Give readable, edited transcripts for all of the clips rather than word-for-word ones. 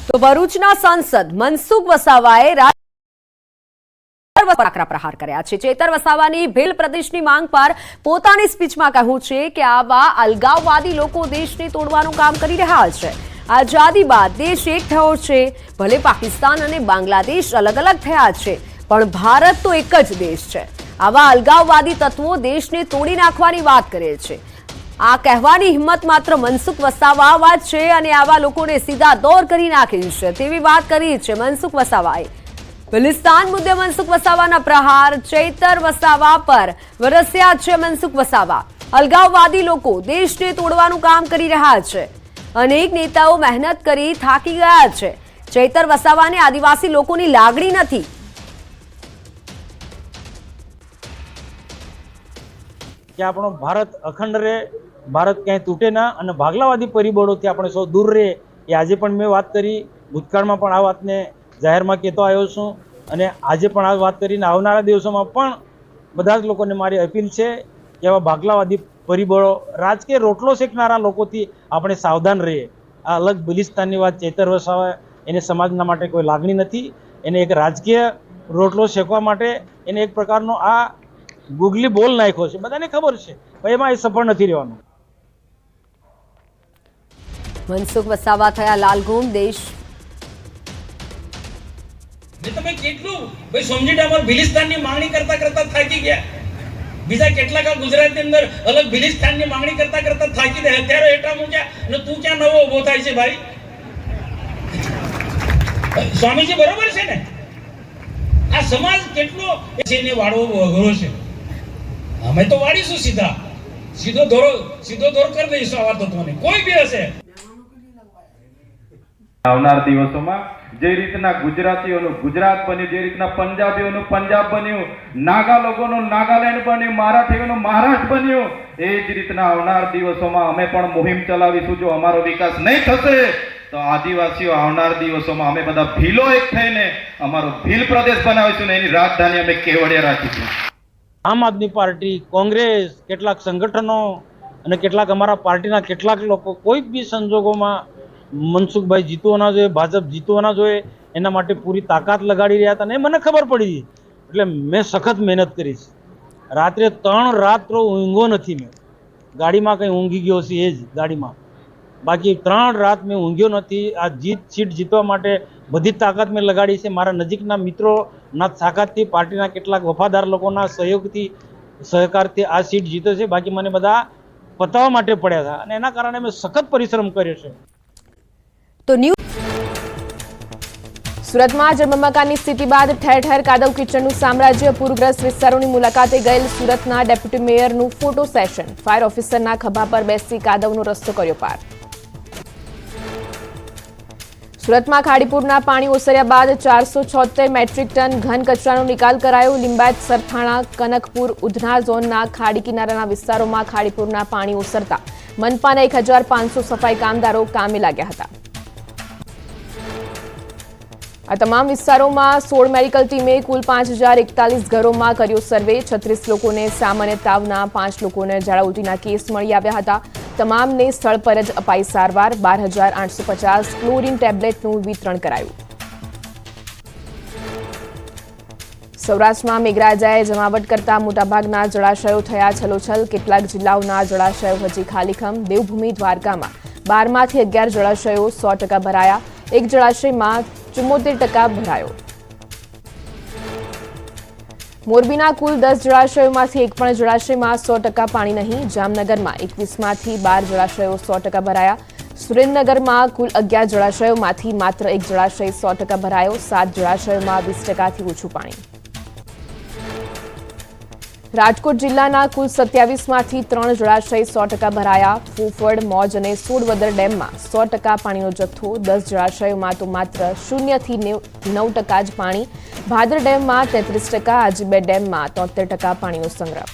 તો ભરૂચના સાંસદ મનસુખ વસાવાએ આકરા પ્રહાર કર્યા છે। ચેતર વસાવાની ભેલ પ્રદેશની માંગ પર પોતાની સ્પીચમાં કહ્યું છે કે આવા અલગાવવાદી લોકો દેશને તોડવાનું કામ કરી રહ્યા છે। આઝાદી બાદ દેશ એક થયો છે, ભલે પાકિસ્તાન અને બાંગ્લાદેશ અલગ અલગ થયા છે, પણ ભારત તો એક જ દેશ છે। આવા અલગાવવાદી તત્વો દેશને તોડી નાખવાની વાત કરે છે। આ કહેવાની હિંમત માત્ર મનસુખ વસાવા જ છે અને આવા લોકોને સીધા દોર કરી નાખે છે તેવી વાત કરી છે મનસુખ વસાવાએ। બલિસ્તાન મુદ્દે મનસુખ વસાવાના પ્રહાર, ચેતર વસાવા પર વરસ્યા છે મનસુખ વસાવા। અલગાવવાદી લોકો દેશને તોડવાનું કામ કરી રહ્યા છે। અનેક નેતાઓ મહેનત કરી થાકી ગયા છે। ચેતર વસાવાને આદિવાસી લોકોની લાગણી નથી। કે આપણો ભારત અખંડ રહે, ભારત ક્યાંય તૂટે ના અને ભાગલાવાદી પરિબળોથી આપણે સૌ દૂર રહે એ આજે પણ મેં વાત કરી। ભૂતકાળમાં પણ આ વાતને જાહેરમાં કહેતો આવ્યો છું અને આજે પણ આ વાત કરીને આવનારા દિવસોમાં પણ બધા જ લોકોને મારી અપીલ છે કે આવા ભાગલાવાદી પરિબળો, રાજકીય રોટલો શેકનારા લોકોથી આપણે સાવધાન રહીએ। આ અલગ બલિસ્તાનની વાત ચેતર વસાવા, એને સમાજના માટે કોઈ લાગણી નથી। એને એક રાજકીય રોટલો શેકવા માટે એને એક પ્રકારનો આ ગુગલી બોલ નાખ્યો છે, બધાને ખબર છે, એમાં એ સફળ નથી રહેવાનું। મનસુખ વસાવા થયા લાલઘૂમ, દેશ તમે કેટલું ભાઈ સમજી ડામર બિલિસ્તાનની માંગણી કરતા કરતા થાકી ગયા। બીજા કેટલાક ગુજરાતની અંદર અલગ બિલિસ્તાનની માંગણી કરતા કરતા થાકી ગયા। અત્યારે એટા મૂક્યા અને તું ક્યાં નવો ઉભો થાય છે ભાઈ? સ્વામીજી બરોબર છે ને? આ સમાજ કેટલો છે ને વાળવો અઘરો છે। અમે તો વાળીશું સીધો દોર કરી દઈશું આ વાતો તમને કોઈ બી હશે। આવનાર દિવસોમાં જે રીતના ગુજરાતીઓનું ગુજરાત બન્યું, જે રીતના પંજાબીઓનું પંજાબ બન્યું, નાગા લોકોનું નાગાલેન્ડ બન્યું, મરાઠીઓનું મહારાષ્ટ્ર બન્યું, એ જ રીતના આવનાર દિવસોમાં અમે પણ મુહિમ ચલાવીશું। જો અમારો વિકાસ નહીં થશે તો આદિવાસીઓ આવનાર દિવસોમાં અમે બધા ભીલો એક થઈને અમારો ભીલ પ્રદેશ બનાવીશું ને એની રાજધાની અમે કેવડિયા રાખીશું। આમ આદમી પાર્ટી, કોંગ્રેસ, કેટલાક સંગઠનો અને કેટલાક અમારા પાર્ટીના કેટલાક લોકો કોઈ બી સંજોગોમાં મનસુખભાઈ જીતવો ના જોઈએ, ભાજપ જીતવો ના જોઈએ એના માટે પૂરી તાકાત લગાડી રહ્યા હતા ને મને ખબર પડી, એટલે મેં સખત મહેનત કરી। રાત્રે 3 રાત્રો ઊંઘો નથી મેં, ગાડીમાં કંઈ ઊંઘી ગયો છે એ જ ગાડીમાં, બાકી 3 રાત મેં ઊંઘ્યો નથી। આ સીટ જીતવા માટે બધી તાકાત મેં લગાડી છે। મારા નજીકના મિત્રોના તાકાતથી, પાર્ટીના કેટલાક વફાદાર લોકોના સહયોગથી, સહકારથી આ સીટ જીતે છે। બાકી મને બધા પતાવવા માટે પડ્યા હતા અને એના કારણે મેં સખત પરિશ્રમ કર્યો છે। તો સુરતમાં જળબંબાકારની સ્થિતિ બાદ ઠેર ઠેર કાદવ કિચડનું સામ્રાજ્ય, પૂરગ્રસ્ત વિસ્તારોની મુલાકાતે ગયેલ સુરતના ડેપ્યુટી મેયરનું ફોટો સેશન, ફાયર ઓફિસરના ખભા પર બેસી કાદવનો રસ્તો કર્યો પાર। સુરતમાં ખાડીપુરના પાણી ઓસર્યા બાદ 476 મેટ્રિક ટન ઘન કચરાનો નિકાલ કરાયો। લિંબાયત, સરથાણા, કનકપુર, ઉધના ઝોનના ખાડી કિનારાના વિસ્તારોમાં ખાડીપુરના પાણી ઓસરતા મનપાના 1500 સફાઈ કામદારો કામે લાગ્યા હતા। આ તમામ વિસ્તારોમાં 16 મેડિકલ ટીમે કુલ 5041 ઘરોમાં કર્યો સર્વે। 36 લોકોને સામાન્ય તાવના, 5 લોકોને ઝાડા ઉલટીના કેસ મળી આવ્યા હતા। તમામને સ્થળ પર જ અપાઈ સારવાર। 12850 ક્લોરીન ટેબ્લેટનું વિતરણ કરાયું। સૌરાષ્ટ્રમાં મેઘરાજાએ જમાવટ કરતા મોટાભાગના જળાશયો થયા છલોછલ। કેટલાક જિલ્લાઓના જળાશયો હજી ખાલીખમ। દેવભૂમિ દ્વારકામાં 12માંથી 11 જળાશયો 100% ભરાયા। એક જળાશયમાં 74% ભરાયો। મોરબીના કુલ 10 જળાશયોમાંથી એક પણ જળાશયમાં 100% પાણી નહીં। જામનગરમાં 21માંથી 12 જળાશયો 100% ભરાયા। સુરેન્દ્રનગરમાં કુલ 11 જળાશયોમાંથી માત્ર એક જળાશય 100% ભરાયો। 7 જળાશયોમાં 20%થી ઓછું પાણી। રાજકોટ જિલ્લાના કુલ 27માંથી 3 જળાશય 100% ભરાયા। ફૂફડ, મોજ અને સોડવદર ડેમમાં 100% પાણીનો જથ્થો। 10 જળાશયોમાં તો માત્ર 0 થી 9% જ પાણી। ભાદર ડેમમાં 33%, આજીબે ડેમમાં 73% પાણીનો સંગ્રહ।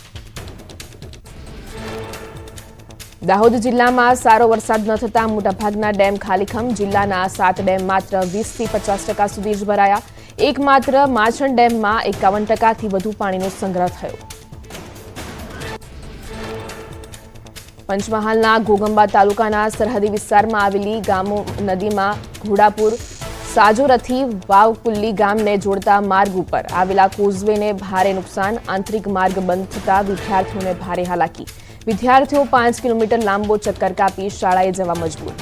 દાહોદ જિલ્લામાં સારો વરસાદ ન થતા મોટાભાગના ડેમ ખાલીખમ। જિલ્લાના 7 ડેમ માત્ર 20 થી 50% સુધી જ ભરાયા। એકમાત્ર માછણ ડેમમાં 51%થી વધુ પાણીનો સંગ્રહ થયો। પંચમહાલના ઘોગંબા તાલુકાના સરહદી વિસ્તારમાં આવેલી ગામો નદીમાં ઘોડાપુર સાજોરથી વાવકુલ્લી ગામને જોડતા માર્ગ ઉપર આવેલા કોઝવેને ભારે નુકસાન, આંતરિક માર્ગ બંધ થતા વિદ્યાર્થીઓને ભારે હાલાકી. વિદ્યાર્થીઓ 5 કિલોમીટર લાંબો ચક્કર કાપી શાળાએ જવા મજબૂર.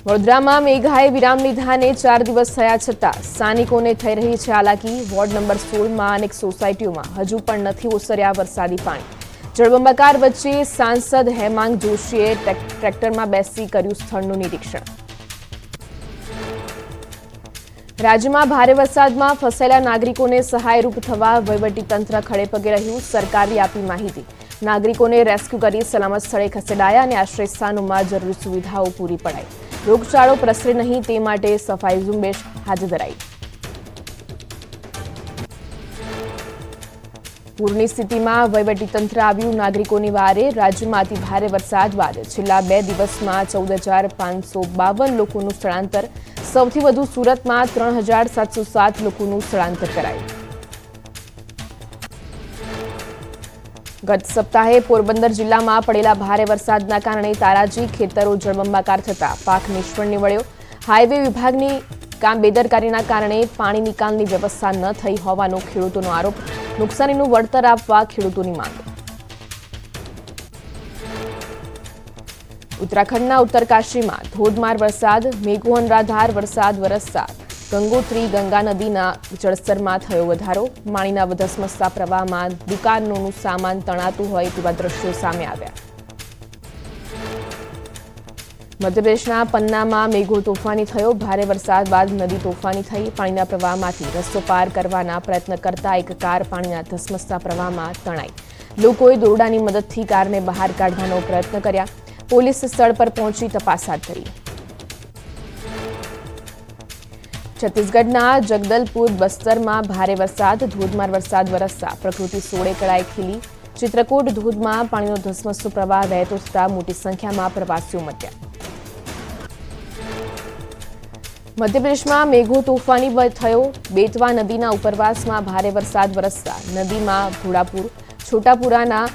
વડોદરામાં મેઘાએ વિરામ લીધાને 4 દિવસ થયા છતાં સ્થાનિકોને થઈ રહી છે હાલાકી. વોર્ડ નંબર 16માં અનેક સોસાયટીઓમાં હજુ પણ નથી ઓસર્યા વરસાદી પાણી. જળબંબાકાર વચ્ચે સાંસદ હેમાંગ જોશીએ ટ્રેક્ટરમાં બેસી કર્યું સ્થળનું નિરીક્ષણ. રાજ્યમાં ભારે વરસાદમાં ફસાયેલા નાગરિકોને સહાયરૂપ થવા વહીવટીતંત્ર ખડેપગે રહ્યું. સરકારે આપી માહિતી. નાગરિકોને રેસ્ક્યુ કરી સલામત સ્થળે ખસેડાયા અને આશ્રયસ્થાનોમાં જરૂરી સુવિધાઓ પૂરી પડાઈ. રોગચાળો પ્રસરે નહીં તે માટે સફાઈ ઝુંબેશ હાથ ધરાઈ. પૂરની સ્થિતિમાં વહીવટીતંત્ર આવ્યું નાગરિકોની વારે. રાજ્યમાં અતિ ભારે વરસાદ બાદ છેલ્લા 2 દિવસમાં 14,552 લોકોનું સ્થળાંતર. સૌથી વધુ સુરતમાં 3,707 લોકોનું સ્થળાંતર કરાયું. ગત સપ્તાહે પોરબંદર જિલ્લામાં પડેલા ભારે વરસાદના કારણે તારાજી ખેતરો જળબંબાકાર થતા પાક નિષ્ફળ નીવડ્યો. હાઈવે વિભાગની બેદરકારીના કારણે પાણી નિકાલની વ્યવસ્થા ન થઈ હોવાનો ખેડૂતોનો આરોપ. નુકસાનીનું વળતર આપવા ખેડૂતોની માંગ. ઉત્તરાખંડના ઉત્તરકાશીમાં ધોધમાર વરસાદ. મેઘો અનરાધાર વરસાદ વરસતા ગંગોત્રી ગંગા નદીના જળસ્તરમાં થયો વધારો. પાણીના ધસમસતા પ્રવાહમાં દુકાનોનું સામાન તણાતું હોય તેવા દ્રશ્યો સામે આવ્યા. મધ્યપ્રદેશના પન્નામાં મેઘો તોફાની થયો. ભારે વરસાદ બાદ નદી તોફાની થઈ. પાણીના પ્રવાહમાંથી રસ્તો પાર કરવાના પ્રયત્ન કરતા એક કાર પાણીના ધસમસતા પ્રવાહમાં તણાઈ. લોકોએ દોરડાની મદદથી કારને બહાર કાઢવાનો પ્રયત્ન કર્યા. પોલીસ સ્થળ પર પહોંચી તપાસ હાથ ધરી. છત્તીસગઢના જગદલપુર બસ્તરમાં ભારે વરસાદ. ધોધમાર વરસાદ વરસતા પ્રકૃતિ સોળે કળાએ ખીલી. ચિત્રકૂટ ધોધમાં પાણીનો ધસમસતો પ્રવાહ વહેતો થતા મોટી સંખ્યામાં પ્રવાસીઓ ઉમટ્યા. મધ્યપ્રદેશમાં મેઘો તોફાની થયો. બેતવા નદીના ઉપરવાસમાં ભારે વરસાદ વરસતા નદીમાં ઘોડાપુર. છોટાપુરાના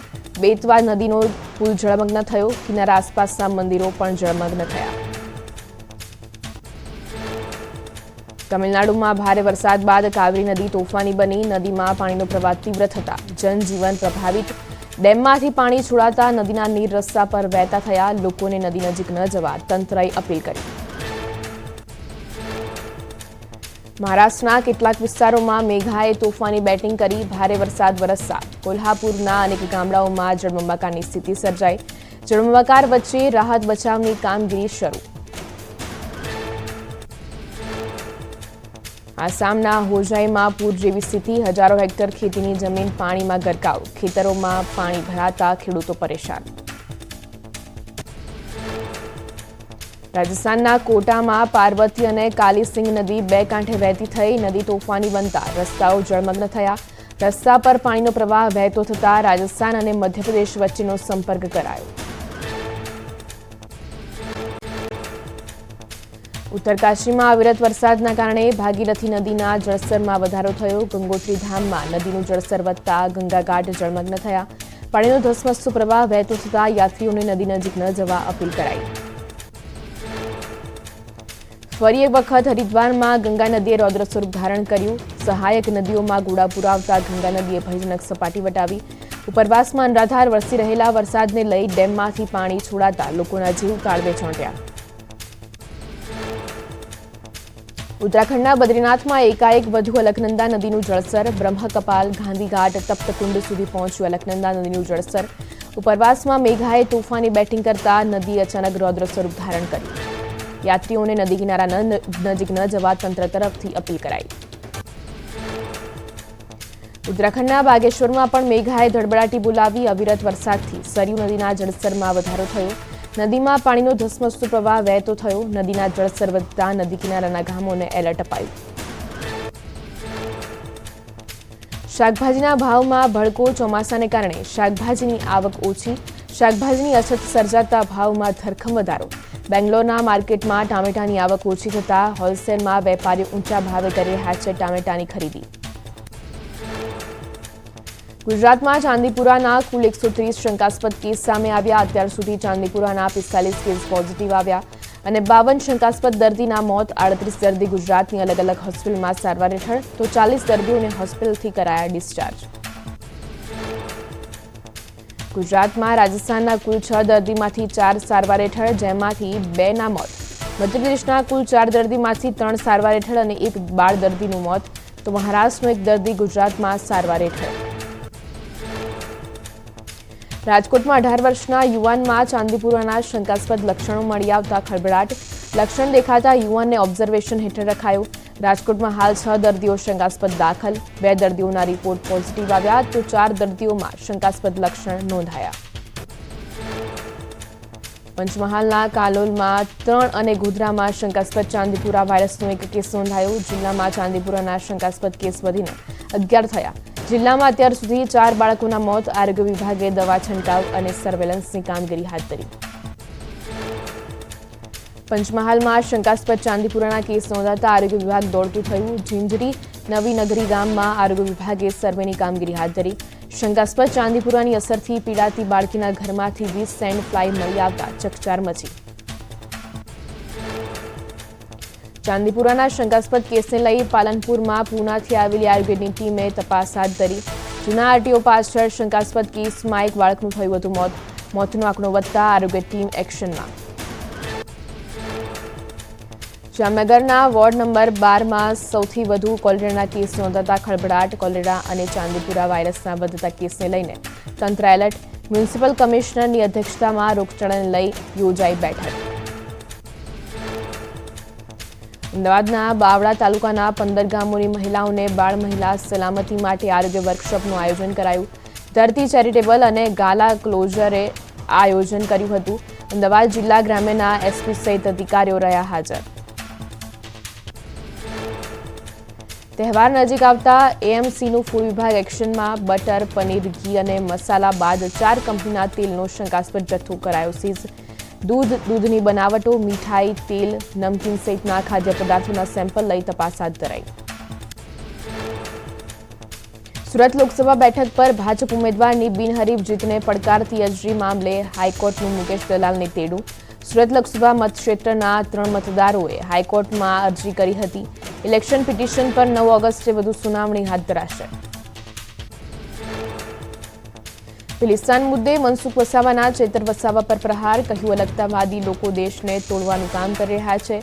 બેતવા નદીનો પુલ જળમગ્ન થયો. કિનારા આસપાસના મંદિરો પણ જળમગ્ન થયા. તમિલનાડુમાં ભારે વરસાદ બાદ કાવેરી નદી તોફાની બની. નદીમાં પાણીનો પ્રવાહ તીવ્ર થતા જનજીવન પ્રભાવિત. ડેમમાંથી પાણી છોડાતા નદીના નીર રસ્તા પર વહેતા થયા. લોકોને નદી નજીક ન જવા તંત્રએ અપીલ કરી. મહારાષ્ટ્રના કેટલાક વિસ્તારોમાં મેઘાએ તોફાની બેટિંગ કરી. ભારે વરસાદ વરસતા કોલ્હાપુરના અનેક ગામડાઓમાં જળબંબાકારની સ્થિતિ સર્જાઈ. જળબંબાકાર વચ્ચે રાહત બચાવની કામગીરી શરૂ. આસામના હોજાઈમાં પૂર જેવી સ્થિતિ. હજારો હેક્ટર ખેતીની જમીન પાણીમાં ગરકાવ. ખેતરોમાં પાણી ભરાતા ખેડૂતો પરેશાન. રાજસ્થાનના કોટામાં પાર્વતી અને કાલીસિંગ નદી 2 કાંઠે વહેતી થઈ. નદી તોફાની બનતા રસ્તાઓ જળમગ્ન થયા. રસ્તા પર પાણીનો પ્રવાહ વહેતો થતા રાજસ્થાન અને મધ્યપ્રદેશ વચ્ચેનો સંપર્ક કરાયો. ઉત્તરકાશીમાં અવિરત વરસાદના કારણે ભાગીરથી નદીના જળસ્તરમાં વધારો થયો. ગંગોત્રી ધામમાં નદીનું જળસ્તર વધતા ગંગાઘાટ જળમગ્ન થયા. પાણીનો ધસમસતો પ્રવાહ વહેતો થતા યાત્રીઓને નદી નજીક ન જવા અપીલ કરાઈ. ફરી એક વખત હરિદ્વારમાં ગંગા નદીએ રૌદ્ર સ્વરૂપ ધારણ કર્યું. સહાયક નદીઓમાં ઘોડાપુર આવતા ગંગા નદીએ ભયજનક સપાટી વટાવી. ઉપરવાસમાં અનરાધાર વરસી રહેલા વરસાદને લઈ ડેમમાંથી પાણી છોડાતા લોકોના જીવ તાળવે ચોંટ્યા. ઉત્તરાખંડના બદ્રીનાથમાં એકાએક વધુ અલકનંદા નદીનું જળસ્તર. બ્રહ્મકપાલ ગાંધીઘાટ તપ્તકુંડ સુધી પહોંચ્યું અલકનંદા નદીનું જળસ્તર. ઉપરવાસમાં મેઘાએ તોફાની બેટિંગ કરતા નદી અચાનક રૌદ્ર સ્વરૂપ ધારણ કરી. યાત્રીઓને નદી કિનારા નજીક ન જવા તંત્ર તરફથી અપીલ કરાઈ. ઉત્તરાખંડના બાગેશ્વરમાં પણ મેઘાએ ધડબડાટી બોલાવી. અવિરત વરસાદથી સરયુ નદીના જળસ્તરમાં વધારો થયો. નદીમાં પાણીનો ધસમસતો પ્રવાહ વહેતો થયો. નદીના જળસ્તર વધતા નદી કિનારાના ગામોને એલર્ટ અપાયું. શાકભાજીના ભાવમાં ભડકો. ચોમાસાને કારણે શાકભાજીની આવક ઓછી. શાકભાજીની અછત સર્જાતા ભાવમાં ધરખમ વધારો. બેંગ્લોરના માર્કેટમાં ટામેટાની આવક ઓછી થતા હોલસેલમાં વેપારીઓ ઊંચા ભાવે કરી રહ્યા છે ટામેટાની ખરીદી. ગુજરાતમાં ચાંદીપુરાના કુલ 130 શંકાસ્પદ કેસ સામે આવ્યા. અત્યાર સુધી ચાંદીપુરાના 45 કેસ પોઝિટિવ આવ્યા. અને 52 શંકાસ્પદ દર્દીના મોત. 38 દર્દી ગુજરાતની અલગ અલગ હોસ્પિટલમાં સારવાર હેઠળ તો 40 દર્દીઓને હોસ્પિટલથી કરાયા ડિસ્ચાર્જ. ગુજરાતમાં રાજસ્થાનના કુલ 6 દર્દીમાંથી 4 સારવાર હેઠળ, જેમાંથી 2ના મોત. મધ્યપ્રદેશના કુલ 4 દર્દીમાંથી 3 સારવાર હેઠળ અને 1 બાળ દર્દીનું મોત. તો મહારાષ્ટ્રનો 1 દર્દી ગુજરાતમાં સારવાર હેઠળ. રાજકોટમાં 18 વર્ષના યુવાનમાં ચાંદીપુરાના શંકાસ્પદ લક્ષણો મળી આવતા ખળભળાટ. લક્ષણ દેખાતા યુવાનને ઓબ્ઝર્વેશન હેઠળ રખાયો. રાજકોટમાં હાલ 6 દર્દીઓ શંકાસ્પદ દાખલ. 2 દર્દીઓના રિપોર્ટ પોઝિટિવ આવ્યા તો 4 દર્દીઓમાં શંકાસ્પદ લક્ષણ નોંધાયા. પંચમહાલના કાલોલમાં 3 અને ગોધરામાં શંકાસ્પદ ચાંદીપુરા વાયરસનો 1 કેસ નોંધાયો. જિલ્લામાં ચાંદીપુરાના શંકાસ્પદ કેસ વધીને 11 થયા. જિલ્લામાં અત્યાર સુધી 4 બાળકોના મોત. આરોગ્ય વિભાગે દવા છંટકાવ અને સર્વેલન્સની કામગીરી હાથ ધરી. પંચમહાલમાં શંકાસ્પદ ચાંદીપુરાના કેસ નોંધાતા આરોગ્ય વિભાગ દોડતું થયું. ઝીંઝરી નવી નગરી ગામમાં આરોગ્ય વિભાગે સર્વેની કામગીરી હાથ ધરી. શંકાસ્પદ ચાંદીપુરાની અસરથી પીડાતી બાળકીના ઘરમાંથી 20 સેન્ડ ફ્લાય મળી આવતા ચકચાર મચી. ચાંદીપુરાના શંકાસ્પદ કેસને લઈ પાલનપુરમાં પૂનાથી આવેલી આરોગ્યની ટીમે તપાસ હાથ ધરી. જૂના આરટીઓ પાછળ શંકાસ્પદ કેસમાં 1 બાળકનું થયું હતું મોત. મોતનો આંકડો વધતા આરોગ્ય ટીમ એક્શનમાં. જામનગરના વોર્ડ નંબર 12માં સૌથી વધુ કોલેરાના કેસ નોંધાતા ખળભળાટ. કોલેરા અને ચાંદીપુરા વાયરસના વધતા કેસને લઈને તંત્ર એલર્ટ. મ્યુનિસિપલ કમિશનરની અધ્યક્ષતામાં રોગચાળાને લઈ યોજાઈ બેઠક. અમદાવાદના બાવળા તાલુકાના 15 ગામોની મહિલાઓને બાળ મહિલા સલામતી માટે આરોગ્ય વર્કશોપનું આયોજન કરાયું. ધરતી ચેરિટેબલ અને ગાલા ક્લોઝરે આ આયોજન કર્યું હતું. અમદાવાદ જિલ્લા ગ્રામ્યના એસપી સહિત અધિકારીઓ રહ્યા હાજર. તહેવાર નજીક આવતા એએમસીનું ફૂડ વિભાગ એક્શનમાં. બટર, પનીર, ઘી અને મસાલા બાદ 4 કંપનીના તેલનો શંકાસ્પદ જથ્થો કરાયો સીઝ. દૂધની બનાવટો, મીઠાઈ, તેલ, નમકીન સહિતના ખાદ્ય પદાર્થોના સેમ્પલ લઈ તપાસ હાથ ધરાઈ. સુરત લોકસભા બેઠક પર ભાજપ ઉમેદવારની બિનહરીફ જીતને પડકારતી અરજી મામલે હાઈકોર્ટનું મુકેશ દલાલને તેડું. સુરત લોકસભા મતક્ષેત્રના 3 મતદારોએ હાઈકોર્ટમાં અરજી કરી હતી. ઇલેક્શન પિટિશન પર 9 ઓગસ્ટે વધુ સુનાવણી હાથ ધરાશે. પિલિસ્તાન મુદ્દે મનસુખ વસાવાના ચેતર વસાવા પર પ્રહાર. કહ્યું, અલગતાવાદી લોકો દેશને તોડવાનું કામ કરી રહ્યા છે.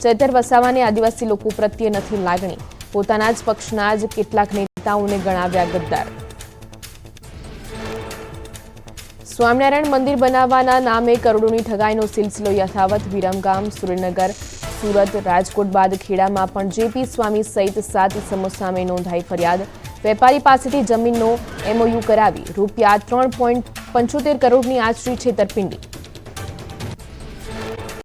ચેતર વસાવાને આદિવાસી લોકો પ્રત્યે નથી લાગણી. પોતાના જ પક્ષના જ કેટલાક નેતાઓને ગણાવ્યા ગદ્દાર. સ્વામિનારાયણ મંદિર બનાવવાના નામે કરોડોની ઠગાઈનો સિલસિલો યથાવત. વિરમગામ, સુરેન્દ્રનગર, સુરત, રાજકોટ બાદ ખેડામાં પણ જેપી સ્વામી સહિત 7 ઇસમો સામે નોંધાઈ ફરિયાદ. વેપારી પાસેથી જમીનનો એમઓયુ કરાવી રૂપિયા 3.75 કરોડની આચરી છેતરપિંડી.